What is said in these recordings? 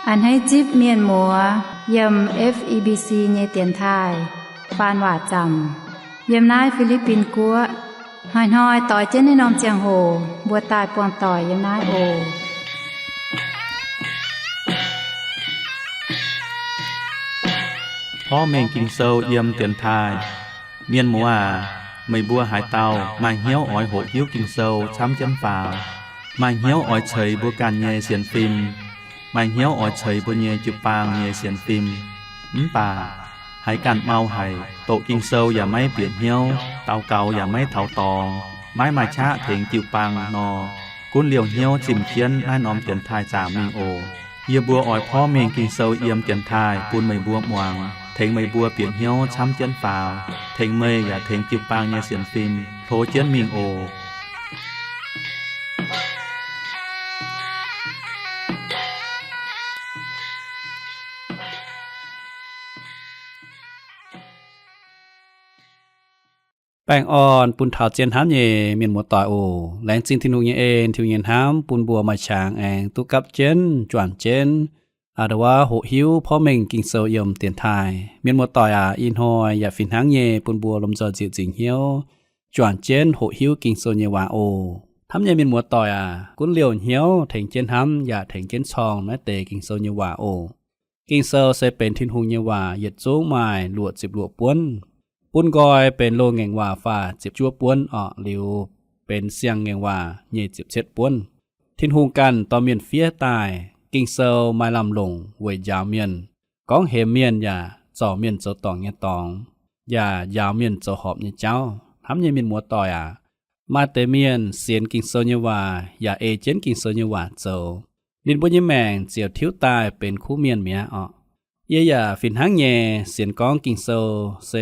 อันให้จิบเมียนหมัวยำ FEBC เยเตียนทายปานว่าจำยำนายฟิลิปปินกัวหอยต่อยเจนในนอมเจียงโหบัวตายปวงต่อยยำนายโอพ่อแมงกินเซาเยี่ยมเตียนทายเมียนหมัวไม่บัวหายเตามาเหี้ยวอ้อยโหดหิ้วกินเซาช้ำจำป่ามาเหี้ยวอ้อยเฉยบัวการเยเสียนฟิมมาเหี้ยวอ้อยเฉยบัวเยจุปางเยเสียนฟิมป่าหายการเมาหายโตกินเซาอย่าไม่เปลี่ยนเหี้ยวเตาเก่าอย่าไม่เถาตองไม้มาชะเถงจิวปางนอกุ้นเหลียวเหี้ยวจิมเคียนให้น้อมเตียนทายจามิงโอเยียบัวอ้อยพ่อเมงกินเซาเยี่ยมเตียนทายปูนไม่บัวมวงเถงไม่บัวเปลี่ยนเหี้ยวช้ำเจียนฝ่าเถงเมยอย่าเถงจิวปางเยเสียนฟิมโถเจียนมิงโอแป้งอ่อนปุนเถาเจียนห้ามเยเมียนหมวต่อยโอแหลงจริงที่นูเยเองทิวเย็นห้ามปุนบัวมาช้างแองตุกับเจนจวนเจนอาดว่าโหหิวพ่อเม่งกิงเซายมเตียนทายเมียนหมวต่อยอินหอยอย่าฟินห้างเยปุนบัวลมจอจิจิงเหียวจวนเจนโหหิวกิงโซเยวาโอทำเยเมียนหมวต่อยกุนเหลียวเหียวเถงเจนห้ามอย่าเถงเจนซองแม้เตกิงโซเยวาโอกิงเซเซเป็นทินหุงเยวาเหยียดจูงไม้หลวดจิบหลวป้วนปุ้นกอยเป็นโลแงงว่าฟ้าจิบจั่วป้วนหลิวเป็นเสียงแงงว่าเยจิบเช็ดป้วนทินหุงกันต่อเมียนเฟียตายกิงเซลมาลำลงเวยาวเมียนก้องเฮเมียนอย่าจ่อเมียนเจ้าตองเงี้ยตองอย่ายาวเมียนเจ้าหอบเงี้ยเจ้าทำเงี้ยมีนมัวต่อยมาเตเมียนเสียนกิงเซลเยว่าอย่าเอเจนกิงเซลเยว่าเจ้าลินบุญยแมงเจียวทิ้วตายเป็นคู่เมียนเมียเยี่ยฟินหางเยเสียนก้องกิงเซลเซ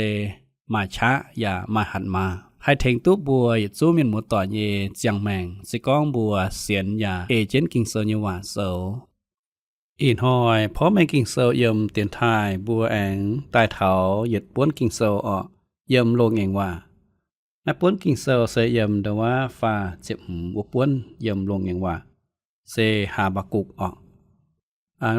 มาช้าอย่ามาหันมาให้เทงตู้บัวอย่าจู้เมียนมัวต่อเยเจียงแมงสิก้องบัวเสียนอย่าเอเจนกิงเซลเยว่าเจ้าอินหอยเพราะแม่กิงเซลเยิมเตียนทายบัวแองใต้เถาเหยียดป้วนกิงเซลเยิมโลงเองว่านับป้วนกิงเซลเซเยิมแต่ว่าฟ้าเจ็บหูบัวป้วนเยิมโลงเองว่าเซหาบากุก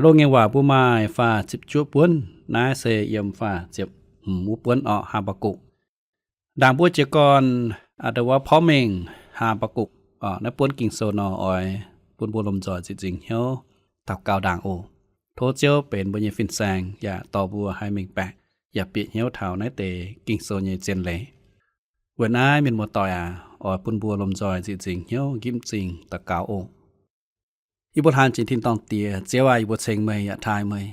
โลงเองว่าผู้ไม้ฟ้าจิบจั่วป้วนนายเซเยิมฟ้าเจ็บหูบัวป้วนหาบากุกด่างบัวเจกรแต่ว่าเพราะแม่งหาบากุกนับป้วนกิงเซลนออยป้วนบัวลมจอจริงๆเฮียวตับกาวด่างโอโทเจียวเป็นบุญยฟินแซงอย่าต่อบัวให้เมงแปะอย่าเปียเหี้ยวเท้าในเตกิงโซเยเจนเลยเวนายมีนมัวต่อยปุ่นบัวลมจอยจริงเหี้ยวยิ้มจริงตะกาวโออีบุทานจินทินตองเตียเจียวอีบุเชงเมยอย่าทายเมย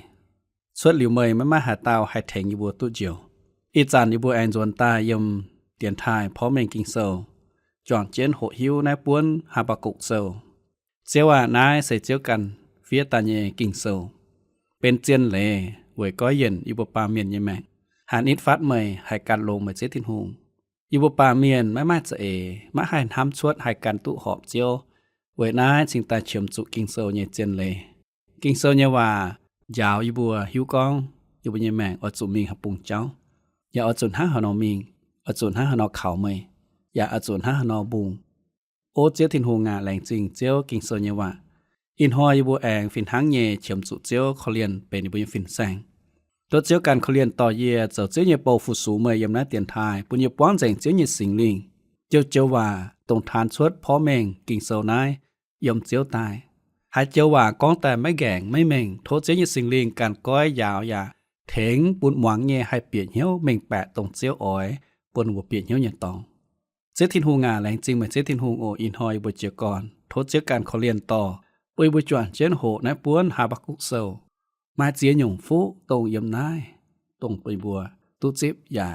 สวดหลิวเมยไม่มาหาเต้าให้แทงอีบัวตุ้เจียวอีจานอีบัวแอนจวนตายมเตียนทายเพราะเมงกิงโซจอนเจนโหหิวนายป้วนหาปะกุกโซเจียวนายใส่เจียวกันเฟียตาเยกิงโซเป็นเจียนเหล่เวยก้อยเย็นอีบปาเมียนยังแมงหานิดฟัดเมยให้การลงมาเจตินหงอีบปาเมียนไม่มาจะมาให้ทำชวดให้การตุหอบเจียวเวยน้าสิงตาเฉียมจุกิงโซเยเจียนเหล่กิงโซเยว่ายาวอีบัวหิวกองอีบยังแมงอจุมิงหับปุงเจ้าอย่าอจุนห้าหนอมิงอจุนห้าหนอเข่าเมยอย่าอจุนห้าหนอบุงโอเจียวตินหงงาแหลงจริงเจียวกิงโซเยว่าอินหอยบัวแองฟินหางเย่เฉียมสุเจียวเขาเรียนเป็นบุญฟินแซงตัวเจียวการเขาเรียนต่อเย่เจ้าเจียวเย่โปฟุสูเมยยำน้าเตียนทายปุญญป้อนแจงเจียวเย่สิงลิงเจียวว่าตรงทานชวดพ่อแมงกิ่งโซนายยำเจียวตายหายเจียวว่าก้องแต่ไม่แก่งไม่เมงโทเจียวเย่สิงลิงการก้อยยาวอย่าเถงปุนหวังเย่ให้เปลี่ยนเหี้ยวเมงแปะตรงเจียวอ้อยปนหัวเปลี่ยนเหี้ยวอย่างตองเจียวทินหูงาแหลงจริงเหมือนเจียวทินหูโออินหอยบัวเจียวก่อนโทเจียวการเขาเรียนต่อปุยบุจวนเจนโหนายป้วนหาบักกุกเซลมาเจียหยงฟุตรงยำนายตรงปุยบัวตุจิบอย่า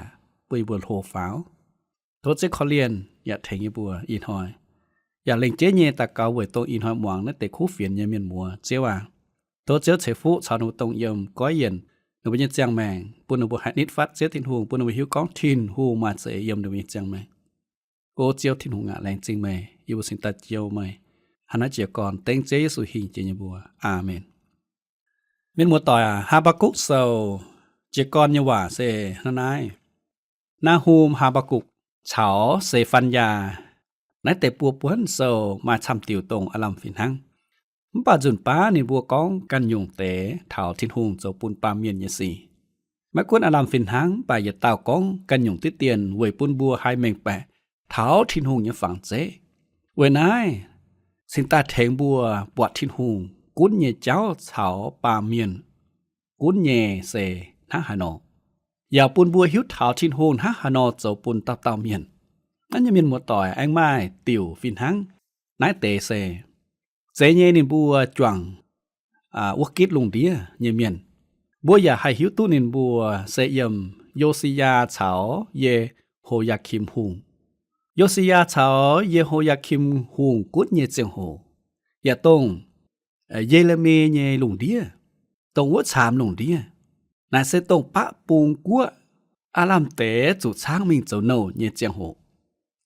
ปุยบัวโหฟ้าวโทเจคอเลียนอย่าเทงยบัวอินหอยอย่าเล่งเจเยตะเกาเวตรงอินหอยหวังนั่นแต่คู่เฟียนยาเมียนมัวเจียวว่าโทเจเฉฟุชาวนุตรงยำก้อยเย็นหนูเป็นยังเจียงแมงปุนหนูบัวหัดนิดฟัดเจียทินหงปุนหนูหิวก้องทินหูมาเสยยำหนูเป็นเจียงแมงโอเจียวทินหงแรงจริงไหมอยู่บนสิงตาเจียวไหมฮันนาเจียก่อนเต็งเจยสุหิงเจียบัวอาเมนเมนมัวต่อยฮาบากุกเซลเจียก่อนยว่าเซนนายนาฮูมฮาบากุกเฉาเซฟันยาในแต่ปัวป้วนเซลมาชำติวตรงอลัมฟินหัง ป่าจุนป้านี่บัวก้องกันยุงเต๋เท่าทินหุงเจ้าปุนปาเมียนยสิแม่ควรอารามฟินหังป่ายะเต้าก้องกันยุงติเตียนเวยปุนบัวไฮเมงแปะเท้าทินหุงยังฝังเจเวนายสินตาแทงบัวปวดทินหุงกุนเย่เจ้าเฉาปาเมียนกุนเย่เสนะหานออย่าปุนบัวหิวเท้าทินหุงนะหานอเจ้าปุนเต้าเมียนนั่นยังมีหมวดต่อยแองไม้ติวฟินหังนายเตเสเจเยนินบัวจวงวกิดลงเดียเยเมียนบัวอย่าให้หิวตู้นินบัวเสยมโยซิยาเฉาเยโฮยาคิมหุงโยซิยาเฉาเยโฮยาคิมหุงกุดเยเจียงโฮอย่าตงเยเลเมเยลงเดียตงวัดชามลงเดียนายเสตงปะปุงกัวอารามเตจุช้างมิงเจ้าโนเยเจียงโฮ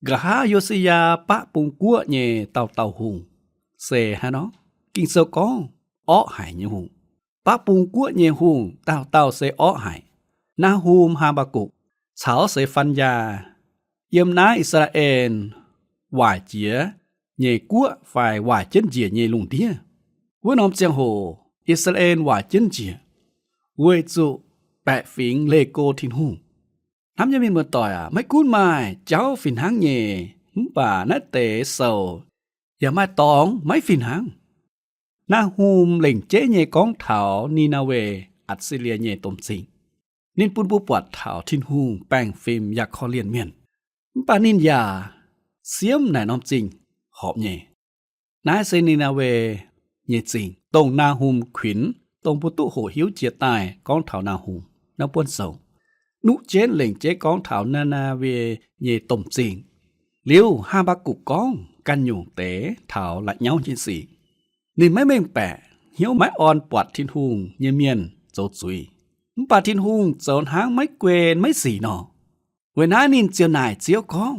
กะหาโยซิยาปะปุงกัวเยเต่าหุงเสฮะเนาะกิงเซกองอ้อหายเยหุงปะปุงกัวเยหุงเต่าเสอ้อหายนาฮูมฮาบากุกเฉาเสฟันยาเยี่ยมนาอิสราเอลหว่าเจียเยกัวฝ่ายหว่าเจนเจียเยลุงเดียว่านอมเจียงโหอิสราเอลหว่าเจนเจียเวจุแปะฝิงเลโกทินหุงทำยังมีเมื่อต่อยไม่กู้นมาเจ้าฝินหังเย่ป่านาเตเซาอย่ามาตองไม่ฝินหังนาฮูมเหล่งเจเย่กองเถานีนาเวอัดซิเลียเย่ตมสิงนินปุนปูปวดเถาทินหุงแป้งฟิล์มอยากคอเลียนเมียนป่านินยาเสียมไหนน้อมจริงหอบเย่นายเซนีนาเวเย่จริงตรงนาฮูมขวินตรงปุตุโหหิวเจียตายกองเถานาฮูมน้ำปวนเสานุเจนเหล่งเจกองเถานาเวเย่ตมจริงเลี้ยวฮาบากุกองกันอยู่เต๋เถาละเย้าจินสีนี่ไม่เม่งแปะเหี่ยวไม้อ่อนปวดทินหุงเยเมียนโจจุยปาทินหุงโจนหางไม้เกวนไม่สีนอเวนานินเจียวนายเจียวกอง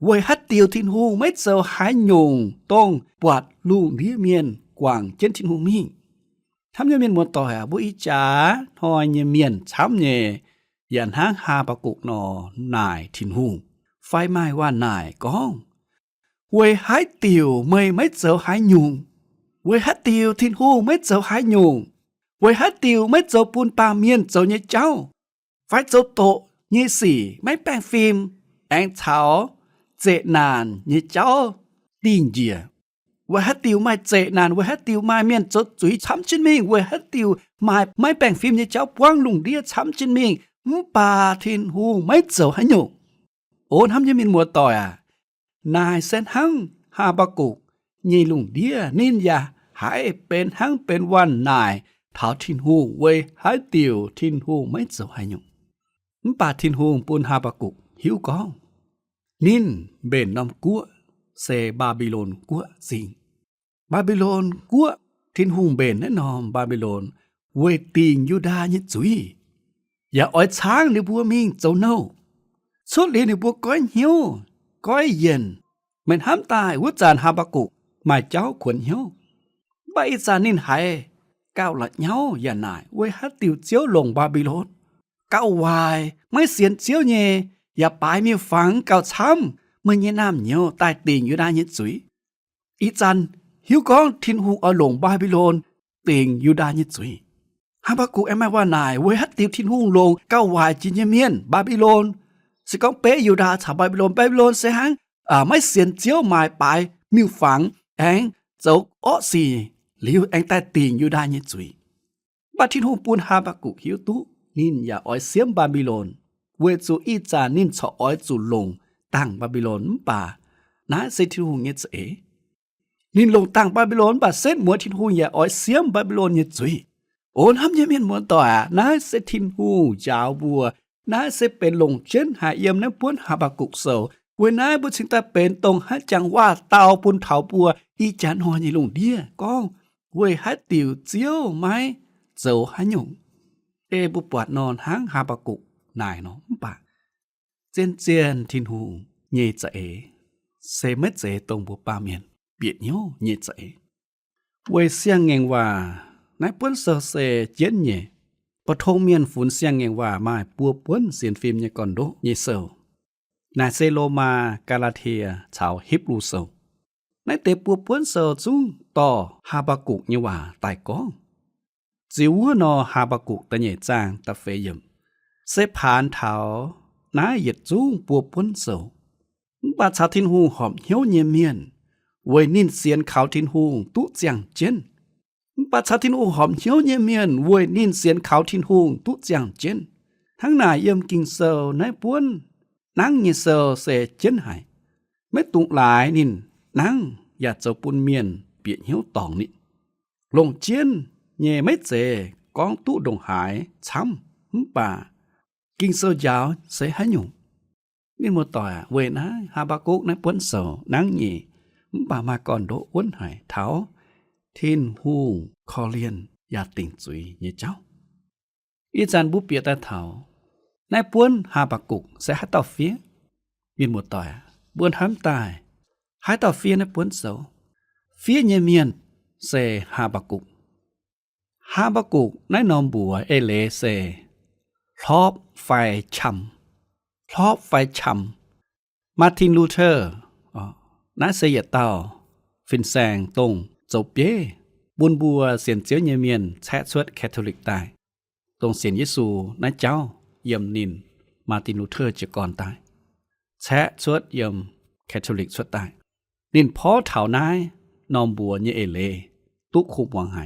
เวฮัดเตียวทินหุงไม่เจอหายยงต้องปวดลูกเลียเมียนกว่างเจนทินหุงมิงทำเยเมียนหมดต่อบุอีจ๋าหอยเยเมียนช้ำเยยันหางฮาปะกุกนอนายทินหุงไฟไหม้ว่านายกองเวหายเตียวไม่เจอหายยุงเวฮัดเตียวทินหูไม่เจอหายยุงเวฮัดเตียวไม่เจอปูนปาเมียนเจอเนเจ้าไฟเจอโตเนสี่ไม่แป้งฟิล์มแองเฉาเจนานเนเจ้าดิ่งเจียเวฮัดเตียวไม่เจนานเวฮัดเตียวไม่เมียนเจอจุยช้ำจินมิงเวฮัดเตียวไม่แป้งฟิล์มเนเจ้าพวงลุงเดียช้ำจินมิงปาทินหูไม่เจอหายยุงโอนทำยังมีมัวต่อยนายเซนหังฮาบากุกยีลุงเดียนินยาหายเป็นหังเป็นวันนายเท้าทินหูเวยหายเตียวทินหูไม่เจ้าหายยุงป่าทินหูปุนฮาบากุกหิวกองนินเบนน้ำกัวเซบาบิโลนกัวสิงบาบิโลนกัวทินหูเบนแน่นอนบาบิโลนเวติงยูดาญิจุยอย่าอ้อยช้างในบัวมิงเจ้าเน่าสุดเลยในบัวก้อยหิวก้อยเย็นเหมือนห้ามตายวุจานฮาบากุกมาเจ้าขวนเหี่ยวใบจานินหายก้าวละเหี่ยวอย่านายเวฮัดติวเจียวลงบาบิโลนก้าววายไม่เสียนเจียวเยอย่าปายมีฝังก้าวช้ำเมื่อเยน้ำเหี่ยวใต้ติ่งอยู่ได้ยิดสุยอีจันหิวกองทินหูเอาลงบาบิโลนติ่งอยู่ได้ยิดสุยฮาบากุกแม่ว่านายเวฮัดติวทินหูลงก้าววายจินเยเมียนบาบิโลนสิกองเปอยู่ดาชาวบาบิโลนเสียหังไม่เสียนเจียวหมายปลายมิวฝังแองเจ้าอ้อสีหลิวแองแต่ติ่งอยู่ได้ยิจุยบัดทินหูปูนฮาบากุกหิวตุนินอย่าอ้อยเสียมบาบิโลนเวจูอีจานินชออ้อยจุลงตั้งบาบิโลนป่านาเซทินหูเงจเอนินลงตั้งบาบิโลนป่าเส้นมัวทินหูอย่าอ้อยเสียมบาบิโลนเงจุยโอนทำยังเมียนมัวต่อนาเซทินหูจาวบัวนายเสเป็นลงเช่นหาเยี่ยมน้ำปุ้นฮาบากุกเซาเวนายบุชิงตาเป็นตรงฮัจังว่าเตาปุนเถาปัวอีจานหอยีลงเดียก้องเวยฮัดติวเจียวไม้เจ้าหายุงบุปวดนอนหางฮาบากุกนายน้องปะเจียนทินหูเยจะเสไม่เจตรงบุปาเมียนเปียดโยเยจะเวยเสียงเงงว่านายปุ้นเซเเจียนเยปะทงเมียนฝุ่นเสียงเงว่ามาปัวป้วนเสียนฟิล์มเนี่ยก่อนโดเยเซลนายเซโลมากาลาเทียชาวฮิบรูเซลนายเตปัวป้วนเซลจุง ต่อฮาบากุกนี่ว่าตายก้องจิวนอฮาบากุกตะเหยจางตะเฟยมเสพานเถานาเหยียดจูงปัวพ้นเสาบาชาทินหูหอมเหี่ยวเยเมียนเวยนินเสียนขาวทินหูตุเจียงเจนบาชาทินหูหอมเหี่ยวเยเมียนเวยนินเสียนขาวทินหูตุเจียงเจนทั้งนายเยี่ยมกิงเซลในป้วนนางเยเซลเสเจนหายไม่ตุงหลายนินนางอยากเจ้าปุนเมียนเปียเหี่ยวตองนี่ลงเจียนเย่ไม่เจกองตุดงหายช้ำป่ากิงเซลยาวเสหายุนี่มัวต่อยเวนะฮาบากุกในป้วนเสานางเย่ป่ามาก่อนโดอ้วนหายเท้าทินหูคอเลียนอยากติ่งจุยเย่เจ้าอีจานบุเปียแต่เท้านายป้วนฮาบากุกเสหาต่อเฟียมีมัวต่อยบ้วนห้ามตายหายต่อเฟียในป้วนเสาเฟียเยเมียนเสฮาบากุกฮาบากุกในนอมบัวเอเลเซทอบไฟช้ำทอบไฟช้ำมาร์ตินลูเทอร์นายเสียเต้าฟินแซงตงโจเปียบุญบัวเสียนเจียวเยเมียนแช่ชวดแคทอลิกตายตรงเสียนเยซูนายเจ้าเยี่ยมนินมาร์ตินลูเทอร์จะก่อนตายแช่ชวดเยี่ยมแคทอลิกชวดตายนินพ่อเถานายนอมบัวเยเอเลตุคุบวังไห้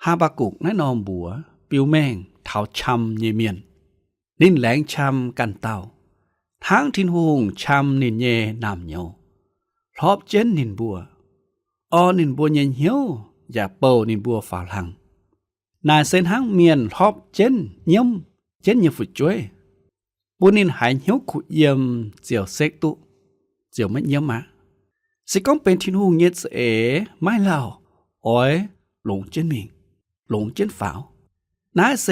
ฮาบากุกนายนอมบัวปิวแมงเถาช้ำเยเมียนนินแหลงช้ำกันเต้าทั้งทินหงช้ำนินเยนามเหนียวทอบเจนนินบัวนินบัวเย็นเหี่ยวอย่าเป่านินบัวฝาหลังนายเส้นหางเมียนทอบเจนเยี่ยมเจนเยี่ยมฝุดจ้วยปูนินหายเหี่ยวขุเยี่ยมเจียวเซ็กตุเจียวไม่เยี่ยมมาสิก้องเป็นทินหงเย็ดเอ๋ไม่เล่าอ้อยหลงเจนมิงหลงเจนฝาวนายเซ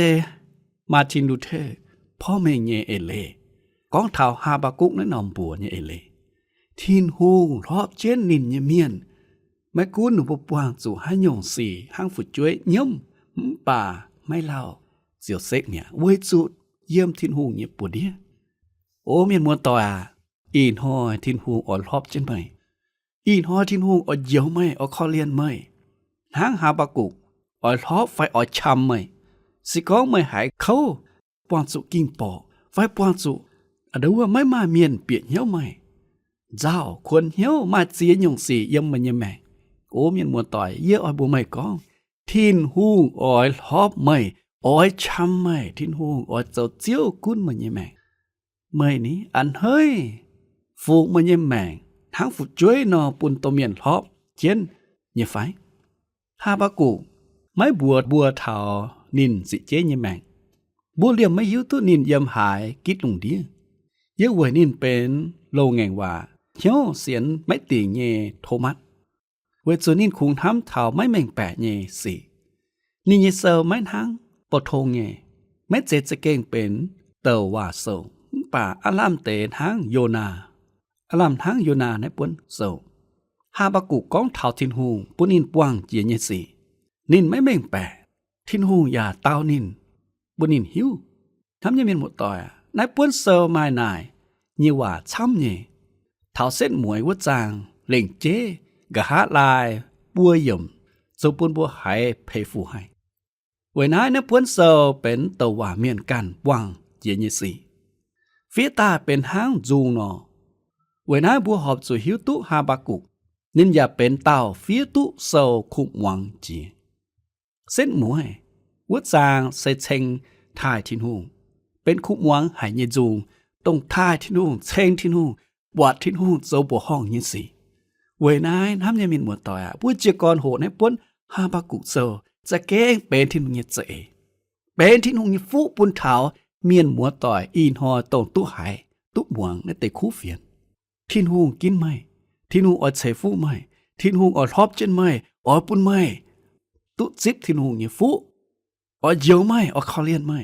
มาร์ตินลูเทอร์พ่อแม่เยเอเลกองเท้าฮาบากุกและนอมบัวเยเอเลทินหูรอบเจนนินเยเมียนแม่กูหนูปปวางสู่ห้ายงสี่ห้างฝุดจ้วยย่มป่าไม่เล่าเสียวเซ็กเนี่ยเว้ยจุดเยี่ยมทินหูเงียบปวดเดียโอ้เมียนมัวต่ออีนหอยทินหูอ่อนรอบเจนไหมอีนหอยทินหูอ่อนเยี่ยวไหมอ่อนคอเลียนไหมห้างฮาบากุกอ่อนรอบไฟอ่อนช้ำไหมสิก้องไม่หายเข้าปวงสุกิ่งปอไฟปวงสุเดี๋ยวว่าไม่มาเมียนเปียเหี้ยวไหมเจ้าควรเหี้ยวมาเสียยงสีเยี่ยมมันยังแม่โอ้เมียนมัวต่อยเยี่ยอ้อยบัวไม่ก้องทินหูอ้อยทอบไม่อ้อยช้ำไม่ทินหูอ้อยเจ้าเจียวกุ้นมันยังแม่ไม่นี้อันเฮ้ยฟูกมันยังแม่ทั้งฝูจ้วยนอปุ่นตัวเมียนทอบเจนเนี่ยไฟฮาบากุไม่บัวเทานินสิเจยังแม่บัวเลี่ยมไม่ยิ้วตัวนินยำหายกิดลงเดียเยอะเวยนินเป็นโลงแงงว่าเหี้ยวเสียนไม่ตีเยโทมัสเวจูนินคุงทำเถาไม่แม่งแปะเยสี่นินเยเซอร์ไม่ทั้งปโทงเยไม่เจจะเก่งเป็นเตอว่าโซป่าอลามเตทั้งโยนาอลามทั้งโยนาในปวนโซฮาบากุก้องเถาทินหูปุนินปวงเจียเยสี่นินไม่แม่งแปะทินหูอย่าเต้านินบุนินหิวทำยังมีหมดต่อยนายป้วนเซอร์มายนายยี่ว่าช้ำยี่เท้าเส้นหมวยวัดจางเล่งเจกะหาลายปัวย่มสูปุนบัวหายเพฟูให้เวนายนายป้วนเซอร์เป็นตัวว่าเมียนกันว่างเจียยี่สี่ฟีตาเป็นห้างจูนอเวนายบัวหอบสู่หิวตุฮาบากุกนินอย่าเป็นเต่าฟีตุเซอร์คุมวังจีเส้นหมวยวัดจางเซเชงท่ายทินหูเป็นคุมวังหายเยจูงตรงท่ายทินหูเชงทินหูบวดทินหูโจบัวห้องยินสีเวนายน้ำยามินหมดต่อยผู้เจกรโหในป้นฮาบากุเซอจะเก้งเป็นทินหูเยเจเป็นทินหูเยฟูปุนเถาเมียนหมัวต่อยอีนหอตรงตู้หายตู้หวงในเตะคู่เฟียนทินหูกินไม่ทินหูอดใส่ฟูไม่ทินหูอดทอบเจนไม่อดปุนไม่ตุจิกทินหูเยฟูอดเยี่ยวไม่อดคอเลียนไม่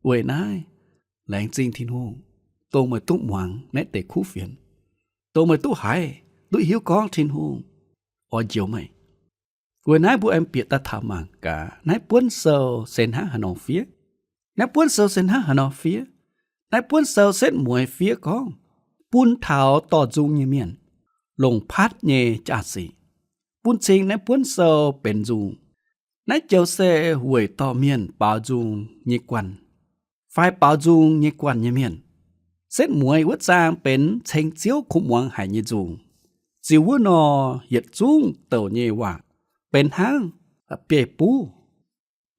เวนายแหลงจริงทินหูตรงมาตุ้มหวังในเตะคู่เฟียนตรงมาตู้หายตู้หิวกองทินหูอดเยี่ยวไม่เวนายบุเอ็มเปียตาถามังกานายป้วนเซลเซนหาหนองเฟียนายป้วนเซลเซนหาหนองเฟียนายป้วนเซลเส้นหมวยเฟียกองปุ้นเท้าต่อจุงเยเมียนลงพัดเยจ่าสี ปุ้นชิงในปุ้นเซาเป็นจุงในเจ้าเซหวยต่อเมียนปาวจุงญิกวันฝ่ายปาวจุงญิกวันเมียนเส้นหมวยวัดจางเป็นเชงเจียวคุมวังหายญิจุงจิววนอเหยียดจุงเต่าเยว่าเป็นหางเปียปู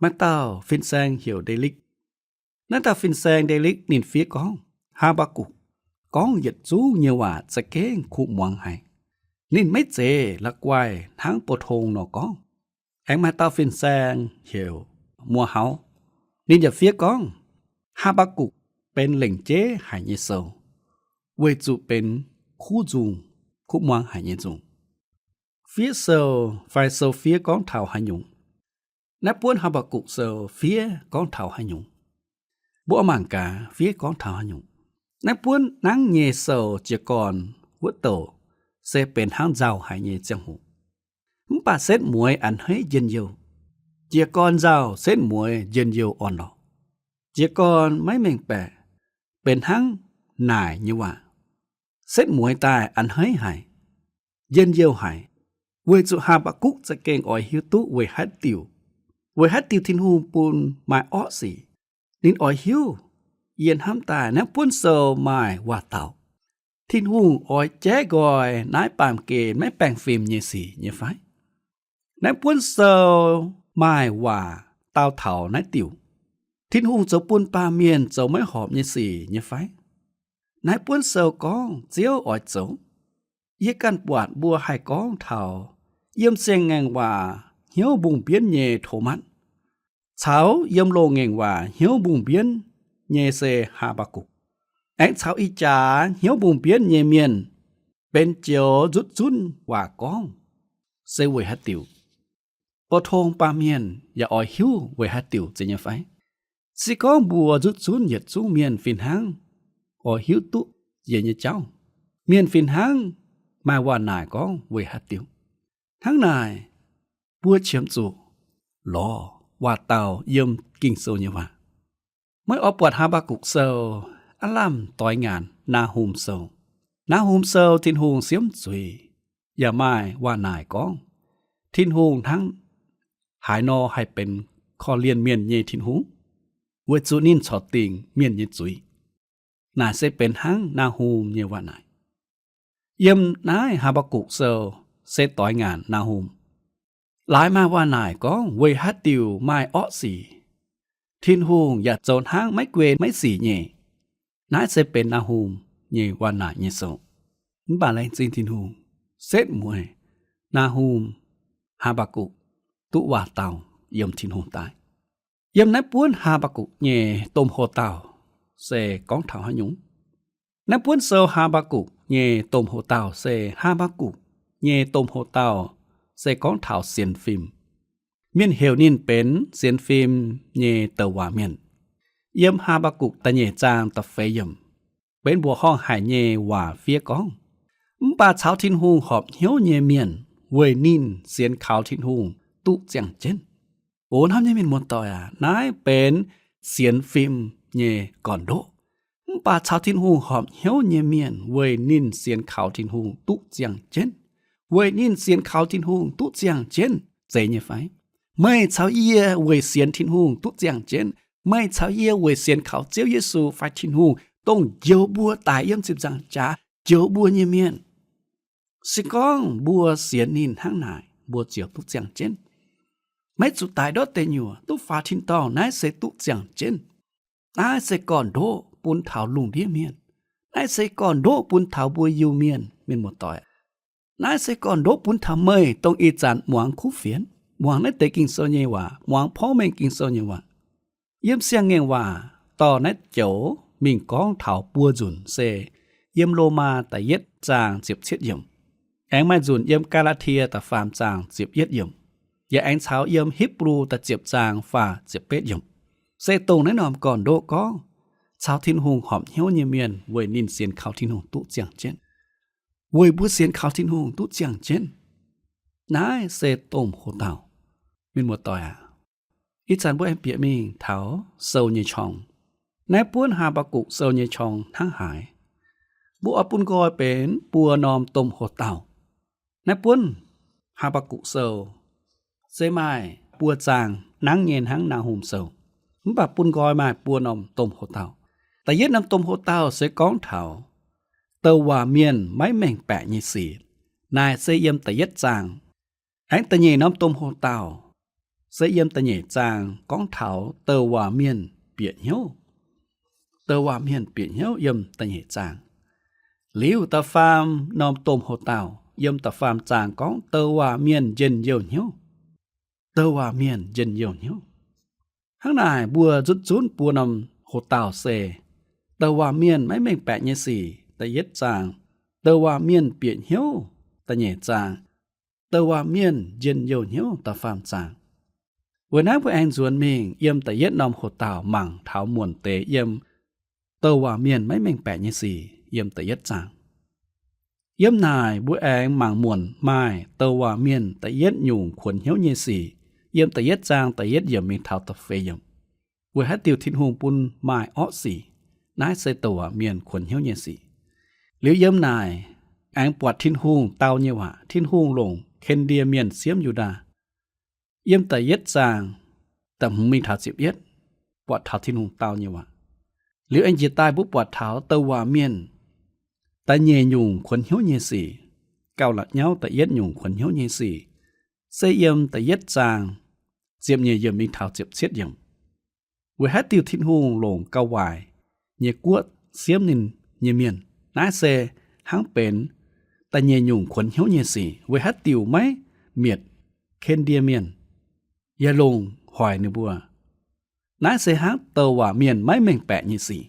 มาเต่าฟินแซงเหี่ยวเดลิกนั่นตาฟินแซงเดลิกนินเฟียกองฮาบากุกองเหยียดจุงเยว่าจะเก้งคุมวังหายนินไม่เจละกวายทั้งปทงนอกองแองมาเต่าฟินแซงเหี่ยวมัวเฮานินอย่าเฟียกองฮาบากุเป็นเหล่งเจ้หายเยโซเวจุเป็นคู่จุงคุมวังหายเยจุงเฟียโซไฟโซเฟียกองเท่าหายุงนับปวนฮาบากุโซเฟียกองเท่าหายุงบัวมังกาเฟียกองเท่าหายุงนับปวนนังเยโซเจกอนวัตโตเซเป็นหางเจ้าหายเยจังหูมป่าเซตมวยอันให้เย็นเยวเจกอนเจ้าเซตมวยเย็นเยวอ่อนหลอเจกอนไม่เม่งแปะเป็นหางหน่ายเยว่าเซตมวยตายอันให้หายเย็นเยวหายเวจุฮาบากุจะเก่งอ่อยหิวตุเวฮัดติวทินหูปูนหมายอ้อสีนินอ่อยหิวเย็นห้ำตายนับปุ้นโซหมายว่าเต่าทินหูอ่อยแจ้กอยนายปามเกณฑ์ไม่แปลงฟิล์มเยสีเยไฟนับปุ้นโซหมายว่าเต่าเถานายติวทินหูเจ้าปุ้นปาเมียนเจ้าไม่หอบเยสีเยไฟนายปุ้นโซกองเจียวอ่อยเจ้าเยกันปวดบัวให้กองเท่าเยี่ยมเสียงแงงว่าเหี่ยวบุงเปียนเยโทมันเช้าเยี่ยมโลแงงว่าเหี่ยวบุงเปียนเยเซฮาบากุแองเช้าอีจาเหี่ยวบุงเปียนเยเมียนเป็นเจียวจุดจุนว่ากองเซเวฮัตติวปอทงปาเมียนอย่าอ่อยหิวเวฮัตติวจะยังไฟสิกองบัวจุดจุนเหยียดจูเมียนฟินหังอ่อยหิวตุเย็นเจ้าเมียนฟินหังมาว่านายกองเวฮัตติวทั้งนายบัวเฉียมจูรอว่าเต่าเยี่ยมกิ่งโซเยว่าเมื่ออปวดฮาบากุกเซลอลัมต่อยงานนาฮูมเซลทินฮูงเสียมจุยอย่าไม่ว่านายกองทินฮูงทั้งหายนอให้เป็นคอเลียนเมียนเยทินฮูงเวจูนินชอติงเมียนเยจุยนายเซเป็นทั้งนาฮูมเยว่านายเยี่ยมนายฮาบากุกเซลเซต่อยงานนาฮูมหลายมาว่านายกองเวฮัตติวไม่อ้อสีทินฮูงอย่าโจนห้างไม่เกวนไม่สีเย่นายเซเป็นนาฮูมเย่ว่านายเยโซบาลายจินทินฮูงเซตมวยนาฮูมฮาบากุตุว่าเตาเยี่ยมทินฮูงตายเยี่ยมนายป้วนฮาบากุเย่ต้มโหเตาเซกองเถาหยุงนายป้วนเซลฮาบากุเย่ต้มโหเตาเซฮาบากุเย่ต้มโหเตาเซกองเถาเสียนฟิล์มเมียนเฮลนินเป็นเสียนฟิล์มเย่เตวาเมียนเยี่ยมฮาบากุตะเย่จางตะเฟยมเป็นบัวห้องหายเย่ว่าเฟียกองปาเช้าทินหูหอบเหี่ยวเย่เมียนเวยนินเสียนขาวทินหูตุเจียงเจนโอนทำยังเป็นมวนต่อยนายเป็นเสียนฟิล์มเย่ก่อนโดปาเช้าทินหูหอบเหี่ยวเย่เมียนเวยนินเสียนขาวทินหูตุเจียงเจนเวยนินเสียนขาวทินหูตุเจียงเจนเจเย่ไฟไม่เช้าเยี่ยเวยเสียนทินหูตุเจียงเจนไม่เช้าเยี่ยเวยเสียนขาวเจียวเยซูไฟทินหูต้องเจียวบัวตายเยี่ยมสิบจังจ้าเจียวบัวเย่เมียนสิกองบัวเสียนินทั้งนายบัวเจียวตุเจียงเจนไม่จุดตายดอเตญัวตุฟ้าทินตองนายเสตุเจียงเจนนายเสก่อนโดปุนเถาลุงเดียเมียนนายเสก่อนโดปุนเถาบัวยูเมียนเมียนหมดต่อยนายเสก่อนโดปุนเถาเมยตรงอีจานหมวงคู่เฟียนหมวงในเตกิงโซเยว่าหมวงพ่อแม่กิงโซเยว่าเยี่ยมเสียงเงว่าต่อในโจมิงกองเถาปัวจุนเซเยี่ยมโลมาแต่เย็ดจางเจ็บเช็ดเยี่ยมแองไม่จุนเยี่ยมกาลาเทียแต่ฟาร์มจางเจ็บเย็ดเยี่ยมอย่าแองเช้าเยี่ยมฮิบรูแต่เจ็บจางฝ่าเจ็บเป็ดเยี่ยมเซตรงแนะนอมก่อนโดกองชาวทินหงหอมเหี้ยวเยเมียนเวยนินเสียนเขาทินหงตุเจียงเจนเวยบุเสียนเขาทินหงตุเจียงเจนนายเซต้มโหเต่ามินหมดต่อยอีจันบุแอมเปียมิงเถาเซลเยชองนายป้วนฮาบากุเซลเยชองทั้งหายบัวปุนกอยเป็นปัวนอมต้มโหเต่านายป้วน ฮาบากุเซลเซไม้ปัวจางนังเย็นหังนาหุมเซลมบะปุนกอยมาปัวนอมต้มโหเต้าแต่เย็ดนำต้มโหเต้าเสก้องเถาเตว่าเมียนไม่แม่งแปะยี่สีนายเสยมแต่เย็ดจางแองตะเยน้ำต้มโหเต้าเสยมตะเยจางก้องเถาเตว่าเมียนเปียเหี่ยวเตว่าเมียนเปียเหี่ยวยมตะเยจางลิวตะฟามน้ำต้มโหเต้ายมตะฟามจางก้องเตว่าเมียนเย็นเยี่ยวเหี่ยวเตว่าเมียนเย็นเยี่ยวเหี่ยวข้างนายบัวจุดจุนปัวนำโหเต้าเซเตว่าเมียนไม่แม่งแปะยี่สีแต่เย็ดจางเตว่าเมียนเปียเหี่ยวตะเยจางเตว่าเมียนเย็นเยี่ยวเหี่ยวตะฟามจางวันนั้นพวกแองจวนเมงเยี่ยมแต่เย็ดนำโหเต้ามั่งเท้ามวนเตเยี่ยมเตว่าเมียนไม่แม่งแปะยี่สีเยี่ยมแต่เย็ดจางเยี่ยมนายบัวแองมั่งมวนไม้เตว่าเมียนแต่เย็ดหยุ่งขวนเหี่ยวยี่สีเยี่ยมแต่เย็ดจางแต่เย็ดเยี่ยมมีเท้าตะเฟยมบัวฮัดติวทิ้นหงปุนไม้อ้อสีนายใส่ตัวเมียนขวนเหี่ยวยี่สีหรือเยี่ยมนายแองปวดทิ้นหงเต้าเนี่ยวะทิ้นหงลงเคนเดียเมียนเสียมอยู่ดาเยี่ยมแต่เย็ดจางแต่มึงมีเท้าสิบเย็ดปวดเท้าทิ้นหงเต้าเนี่ยวะหรืออันจีตายบุปวดเท้าเตว่าเมียนแต่เยยยุ่งขวนเหี่ยวยี่สีเก่าละเย้าแต่เย็ดยุ่งขวนเหี่ยวยี่สีเสียเยี่ยมแต่เย็ดจางเจียมเยี่ยมมีเท้าเจ็บเสียดยังเวฮัดติวทิ้นหงลงเกาวายเยกัวเสียมนินเยเมียนนายเซหังเป็นแต่เยยุ่งขวนเหี่ยวยี่สีเวฮัดติวไหมเมียดเคนเดียเมียนอย่าลงหอยในบัวนายเสหังเตว่าเมียนไม่แม่งแปะยี่สี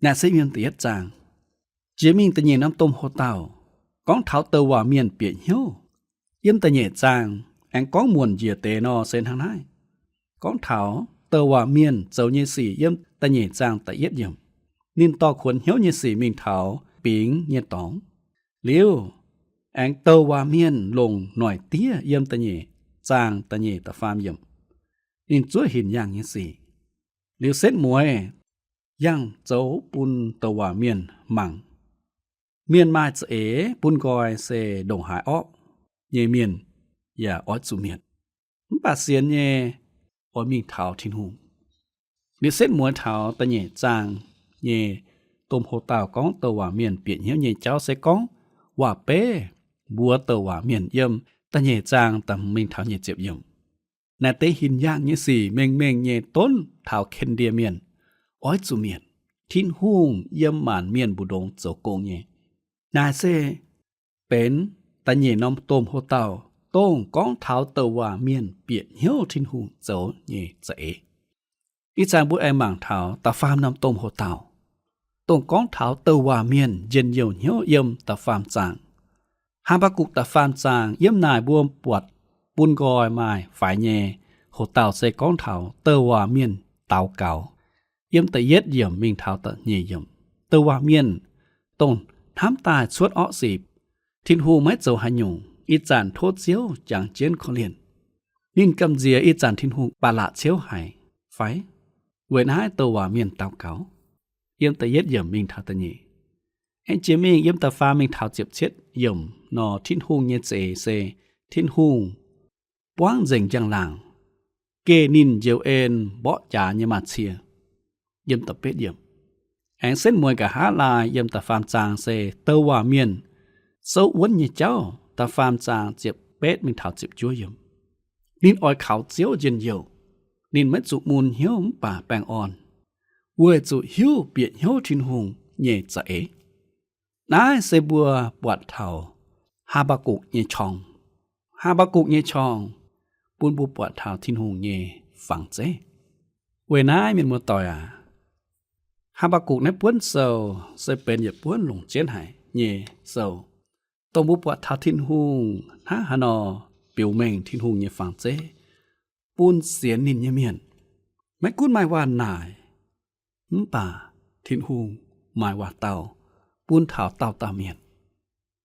นายเสเมียนเตียจางเจมิงตะเยน้ำต้มโหเต้าก้องเท้าเตว่าเมียนเปียเหี่ยวเยี่ยมตะเยจางแองก้องมวนเจียเตนอเซนทางนายก้องเท้าเตว่าเมียนเจ้ายี่สีเยี่ยมตะเยจางตะเย็ดเยี่ยมนินต่อขวนเหี่ยวยี่สีมิงเท้าปิงเยตองเลี้ยวแองเตว่าเมียนลงหน่อยเตี้ยเยี่ยมตะเยจางตะเยตะฟามเยี่ยมนินจ้วยหินอย่างยี่สี่หรือเส้นมวยย่างโจปุนตะว่าเมียนมั่งเมียนมาเจปุนกอยเซดงหายออกเยเมียนอย่าออดสุเมียนปาเสียนเยออมีเท้าทิ้นหูหรือเส้นมวยเท้าตะเยจางเยต้มโหเต้าก้องตะว่าเมียนเปลี่ยนเหี่ยวเยเจ้าเซก้องว่าเป้บัวตะว่าเมียนเยี่ยมตะเยจางตะมิงเท้าเยเจ็บเยี่ยมนาเตหินย่างยี่สี่เมงเยต้นเท้าเคนเดียเมียนอ้อยสุเมียนทิ้นหูงเยี่ยมหมานเมียนบุดงโจโกงเยนาเซเป็นตะเยน้ำต้มโหเต้าต้งก้องเท้าเตว่าเมียนเปียเหี่ยวทิ้นหูโจเยเจอีจางบุไอหม่างเท้าตะฟามน้ำต้มโหเต้าต้งก้องเท้าเตว่าเมียนเย็นเยี่ยวเหี่ยวเยี่ยมตะฟามจางฮาบากุกตะฟามจางเยี่ยมนายบวมปวดปุนกอยไม้ฝ่ายเยโหเต้าเซก้องเท้าเตว่าเมียนเต้าเก่าเยี่ยมแต่เย็ดเยี่ยมมิงเท้าตะเยเยี่ยมเตว่าเมียนต้นน้ำตาชวดอ้อสีบทิ้นหูไม้เจ้าหันยุงอีจานโทษเสียวจางเจียนขอเลียนนินกำเจียอีจานทิ้นหูปาละเชียวหายไฟเวนหายเตว่าเมียนเต้าเก่าเยี่ยมแต่เย็ดเยี่ยมมิงเท้าตะเยไอเจมิงเยี่ยมแต่ฟ้ามิงเท้าเจ็บเช็ดเยี่ยมนอทิ้นหูเยเจเซทิ้นหูป้างเจิงจังหลังเกนินเจียวเอ็นบ่จ่าเยมาเชียเยี่ยมตะเป็ดเยี่ยมแองเส้นมวยกับฮาลายเยี่ยมตะฟามจางเซเตว่าเมียนโซวันเยเจ้าตะฟามจางเจ็บเป็ดมิงเท้าเจ็บจั่วเยี่ยมนินอ้อยขาวเจียวเย็นเยี่ยวนินไม่จุมูลเหี้ยวป่าแปงอ่อนเวจุหิวเปียเหี่ยวทิ้นหงเยจะนายเซบัวปวดเท้าฮาบากุกเยชองฮาบากุกเยชองปุนบุปวดเท้าทิ้นหงเยฝังเจเวนายมีมัวต่อยฮาบากุกในป้วนเซลเซเป็นอย่าป้วนหลงเจียนหายเยเซลตบุปวดเท้าทิ้นหงฮาฮานอปิวเมงทิ้นหงเยฝังเจปูนเสียนินเยเมียนไม่กุ้นหมายว่านายป่าทิ้นหงหมายว่าเต่าปูนเท้าเต่าตาเมียน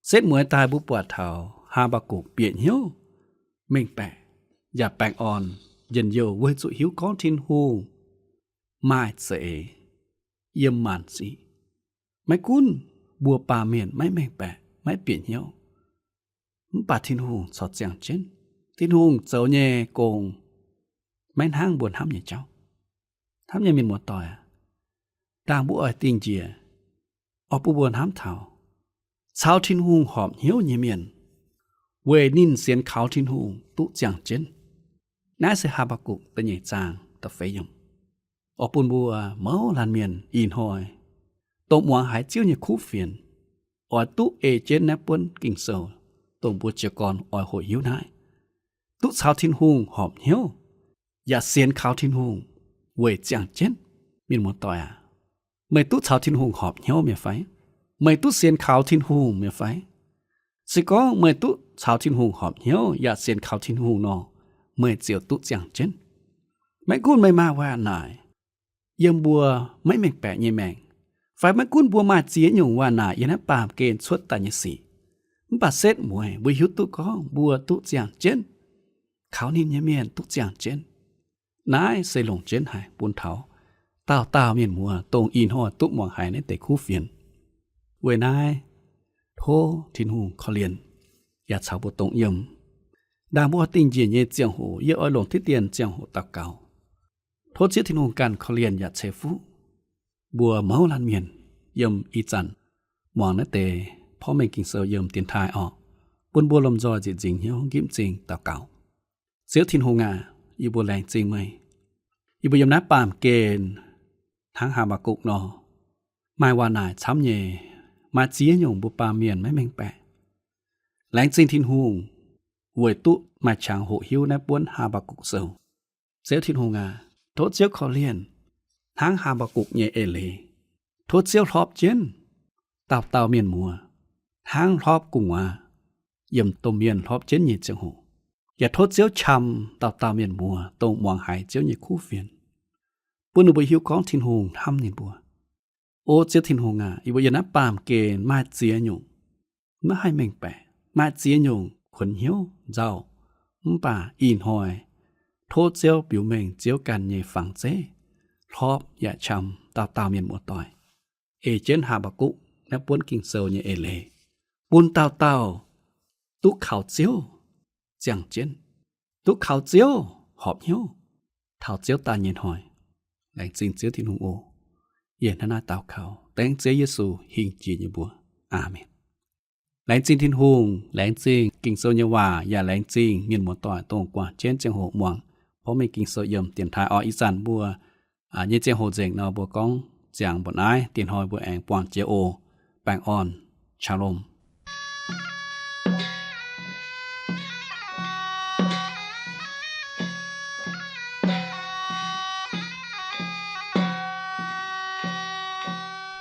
เซตมวยตายบุปวดเท้าฮาบากุกเปลี่ยนเหี้ยวเม่งแปะอย่าแปลงอ่อนเย็นเยียวเวจุหิวก้อนทิ้นหงหมายเสเยี่ยมมันสิไม่กุ้นบัวป่าเมียนไม่แม่งแปะไม่เปลี่ยนเหี้ยว ป่าทินหูสอดเจียงเจนทินหูเจ้าเย่โกงแม่นห้างบวนห้ำเย่เจ้าห้ำเย่มีหมดต่อยด่างบุอ้อยติงเจียออกปูบวนห้ำเถาชาวทินหูหอมเหี้ยวเยเมียนเวนินเสียนขาวทินหูตุเจียงเจนน่าเสหาบากุตะเย่จางตะเฟยยมออกปูนบัวเมาลานเมียนอินหอยตกหมวงหายเจียวเย่คู่เฟียนออยตุเอเจนแนปวนกิ่งโซตรงบัวเจกรออยโหหิวนายตุชาวทินหุงหอมเหี่ยวอย่าเสียนขาวทินหุงเวยเจียงเจนมีหมดต่อยไม่ตุชาวทินหุงหอมเหี่ยวเมียไฟไม่ตุเสียนขาวทินหุงเมียไฟสิก็ไม่ตุชาวทินหุงหอมเหี่ยวอย่าเสียนขาวทินหุงนอเมื่อเจียวตุเจียงเจนไม่กุ้นไม่มาว่านายเยี่ยมบัวไม่แมงแปะเยี่ยแมงไฟไม่กุ้นบัวมาเจียหยงว่านายยันปามเกณฑ์ชดตาญสีบาเซตมวยบุยุตุก็บัวตุเจียงเจนเขานินเยเมียนตุเจียงเจนนายเสลงเจนหายปุนเถาตาวเมียนมัวตรงอินหอตุหมวงหายในแต่คู่เฟียนเวนายโททินหูเขาเรียนอย่าชาวบุตรงยมดาบัวติงเจียนเยเจียงหูเยอ้อยหลงที่เตียนเจียงหูตะเก่าโทเจียทินหูกันเขาเรียนอย่าเชฟูบัวเมาลันเมียนยมอีจันหมวงในแต่พ่อไม่กินเสือเยิมเตียนทายออกบนบัวลมจอจิตจริงเหี้ยวกิ้มจริงตาเก่าเสียวทินโฮงาอีบัวแรงจริงไหมอีบัวยมนับปามเกณฑ์ทั้งหาบากุกนอหมายว่านายช้ำเย่มาเจียหยงบุปาเมียนไม่แมงแปะแรงจริงทินหูหวยตุมาช่างโหหิวในป้วนหาบากุกเสือเสียวทินโฮงาโทษเจียวขอเลียนทั้งหาบากุกเย่เอเลโทษเจียวทอบเจนเต่าเมียนมัวทางรอบกุงว่าเยี่ยมตมเมียนรอบเจนหยีเจียงหูอย่าโทษเจียวชำเต่าเมียนมัวตรงมวงหายเจียวหยีคู่เฟียนปุณอุบหิวของทินหงทำนี่บัวโอเจียวทินหงอีบยานะปามเกณฑ์มาเจียหยงไม่ให้แมงแปะมาเจียหยงขนเหี้ยวเจ้าป่าอินหอยโทษเจียวปิวเมงเจียวกันเย่ฝังเจ้รอบอย่าชำเต่าเมียนมัวต่อยเอเจนหาบากุนับป้วนกิ่งเซลเนี่ยเอเลปุนเต่าตุกขาวเจียวเจียงเจนตุกขาวเจียวหอบเหี้ยวเท่าเจียวตาเย็นหอยแหล่งจริงเจียวที่นุ่งโอเย็นหน้าเต่าเขาแต่งเจียเยซูหิงจีนยบัวอาเมนแหล่งจริงทินหุงแหล่งจริงกิ่งเซลเนี่ยว่าอย่าแหล่งจริงเงินหมดต่อยตรงกว่าเจนเจียงหกม่วงเพราะไม่กิ่งเซลเยิมเตียนทายออีสานบัวเยเจียงหกเจงนอบัวก้องเจียงบนไอเตียนหอยบัวแองปอนเจโอแปงอ่อนชาลม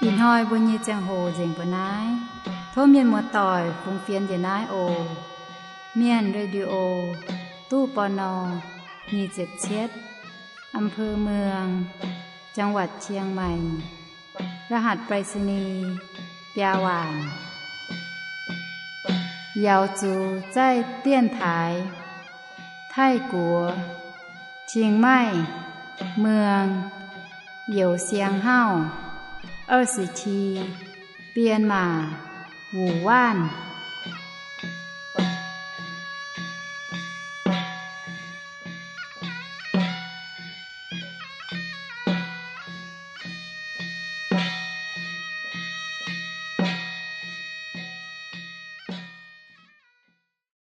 อินหอยบนเยเจียงโหเจียงปนายโทเมียนมัวต่อยฟุงเฟียนเดนายโอเมียนเรดิโอตู้ปน27เช็ดอำเภอเมืองจังหวัดเชียงใหม่รหัสไปรษณีย์เปียหวานยาวจูใจเตี้ยนถายไทกัวเชียงใหม่เมืองเหยวเซียงเฮา20ทีเปลี่ยนมาหูว่าน